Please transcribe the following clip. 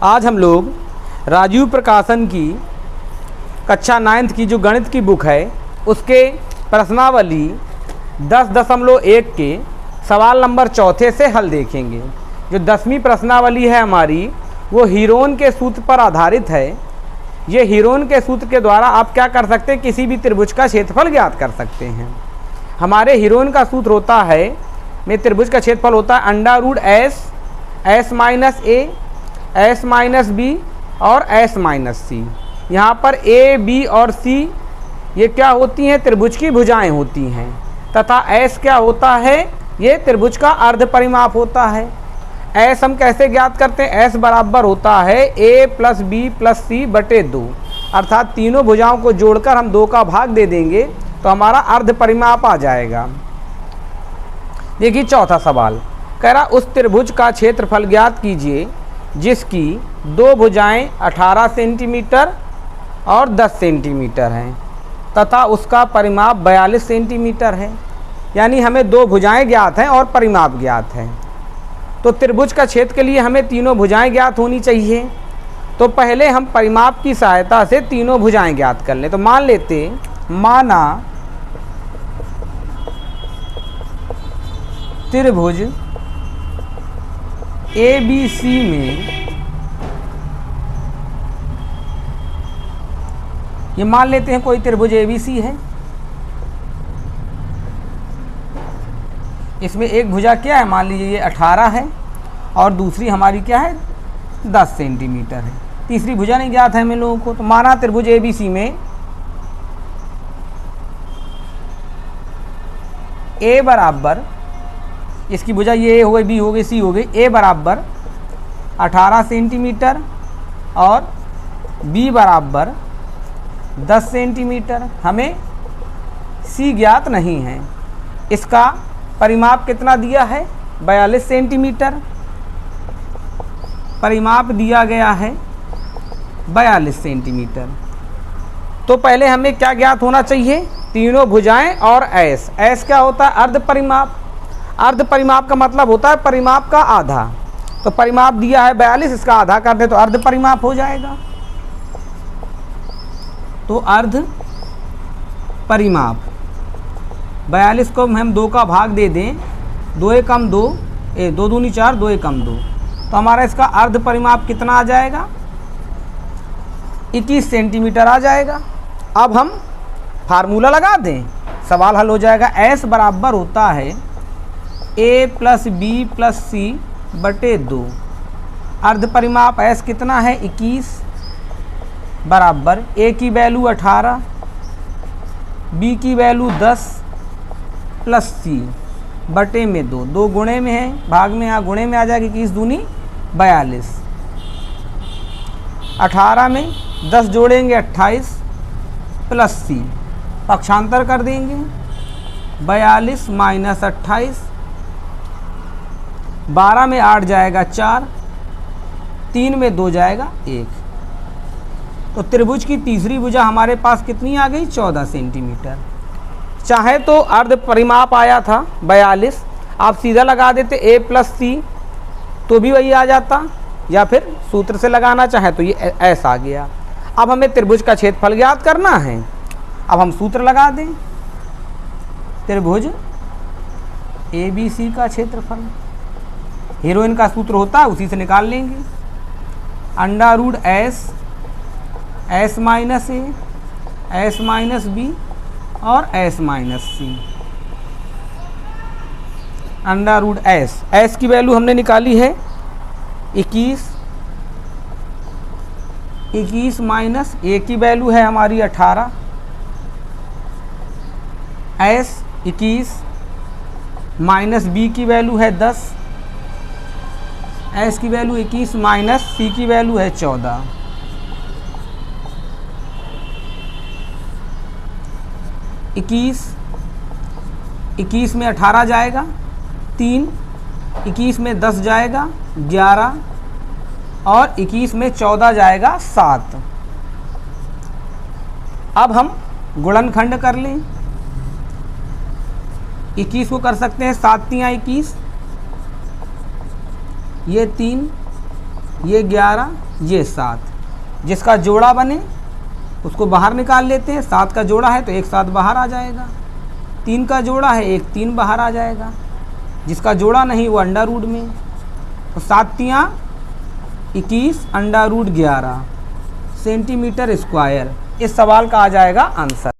आज हम लोग राजीव प्रकाशन की कक्षा 9th की जो गणित की बुक है उसके प्रश्नावली 10.1 के सवाल नंबर 4 से हल देखेंगे। जो 10वीं प्रश्नावली है हमारी वो हीरोन के सूत्र पर आधारित है। ये हीरोन के सूत्र के द्वारा आप क्या कर सकते हैं, किसी भी त्रिभुज का क्षेत्रफल ज्ञात कर सकते हैं। हमारे हीरोन का सूत्र होता है, में त्रिभुज का क्षेत्रफल होता है अंडा रूट एस, एस माइनस ए, एस माइनस बी और एस माइनस सी। यहाँ पर ए, बी और सी ये क्या होती हैं, त्रिभुज की भुजाएं होती हैं, तथा एस क्या होता है, ये त्रिभुज का अर्ध परिमाप होता है। एस हम कैसे ज्ञात करते हैं, एस बराबर होता है ए प्लस बी प्लस सी बटे 2, अर्थात तीनों भुजाओं को जोड़कर हम 2 का भाग दे देंगे तो हमारा अर्ध परिमाप आ जाएगा। देखिए चौथा सवाल कह रहा उस त्रिभुज का क्षेत्रफल ज्ञात कीजिए जिसकी 2 भुजाएं 18 सेंटीमीटर और 10 सेंटीमीटर हैं तथा उसका परिमाप 42 सेंटीमीटर है। यानी हमें 2 भुजाएं ज्ञात हैं और परिमाप ज्ञात है। तो त्रिभुज का क्षेत्र के लिए हमें तीनों भुजाएं ज्ञात होनी चाहिए। तो पहले हम परिमाप की सहायता से तीनों भुजाएं ज्ञात कर लें। तो मान लेते, माना त्रिभुज ABC में, ये मान लेते हैं कोई त्रिभुज ABC है। इसमें एक भुजा क्या है, मान लीजिए ये 18 है और दूसरी हमारी क्या है 10 सेंटीमीटर है। तीसरी भुजा नहीं ज्ञात है हमें लोगों को। तो माना त्रिभुज ABC में A बराबर, इसकी भुजा ये हो गई, बी हो गई, सी हो गई। ए बराबर 18 सेंटीमीटर और बी बराबर 10 सेंटीमीटर। हमें सी ज्ञात नहीं है। इसका परिमाप कितना दिया है, 42 सेंटीमीटर। परिमाप दिया गया है 42 सेंटीमीटर। तो पहले हमें क्या ज्ञात होना चाहिए, तीनों भुजाएं और एस। एस क्या होता है, अर्ध परिमाप। अर्ध परिमाप का मतलब होता है परिमाप का आधा। तो परिमाप दिया है 42, इसका आधा कर दे तो अर्ध परिमाप हो जाएगा। तो अर्ध परिमाप 42 को हम 2 का भाग दे दें, 2 एकम 2, 2 दूनी 4, 2 एकम 2, तो हमारा इसका अर्ध परिमाप कितना आ जाएगा, 21 सेंटीमीटर आ जाएगा। अब हम फार्मूला लगा दें, सवाल हल हो जाएगा। एस बराबर होता है ए प्लस बी प्लस सी बटे 2। अर्ध परिमाप एस कितना है, 21 बराबर ए की वैल्यू 18, बी की वैल्यू 10 प्लस सी बटे में 2। 2 गुणे में है, भाग में यहाँ गुणे में आ जाएगा, 21 दूनी 42। 18 में 10 जोड़ेंगे 28 प्लस सी, पक्षांतर कर देंगे, 42 माइनस 28, 12 में 8 जाएगा 4, 3 में 2 जाएगा 1। तो त्रिभुज की तीसरी भुजा हमारे पास कितनी आ गई, 14 सेंटीमीटर। चाहे तो अर्ध परिमाप आया था 42, आप सीधा लगा देते ए प्लस सी तो भी वही आ जाता, या फिर सूत्र से लगाना चाहे तो ये एस आ गया। अब हमें त्रिभुज का क्षेत्रफल ज्ञात करना है। अब हम सूत्र लगा दें, त्रिभुज ABC का क्षेत्रफल, हीरोइन का सूत्र होता है उसी से निकाल लेंगे। अंडा रूट एस, एस माइनस ए, एस माइनस बी और एस माइनस सी। अंडा रूट एस, एस की वैल्यू हमने निकाली है 21, 21 माइनस ए की वैल्यू है हमारी 18, एस 21 माइनस बी की वैल्यू है 10, एस की वैल्यू 21 माइनस सी की वैल्यू है 14। इक्कीस में 18 जाएगा 3, 21 में 10 जाएगा 11 और 21 में 14 जाएगा 7। अब हम गुणनखंड कर लें। 21 को कर सकते हैं 7 × 21, ये 3, ये 11 ये 7, जिसका जोड़ा बने उसको बाहर निकाल लेते हैं। 7 का जोड़ा है तो एक 7 बाहर आ जाएगा, 3 का जोड़ा है एक 3 बाहर आ जाएगा, जिसका जोड़ा नहीं वो अंडर रूट में, तो 7 तियाँ 21 अंडर रूट 11 सेंटीमीटर स्क्वायर। इस सवाल का आ जाएगा आंसर।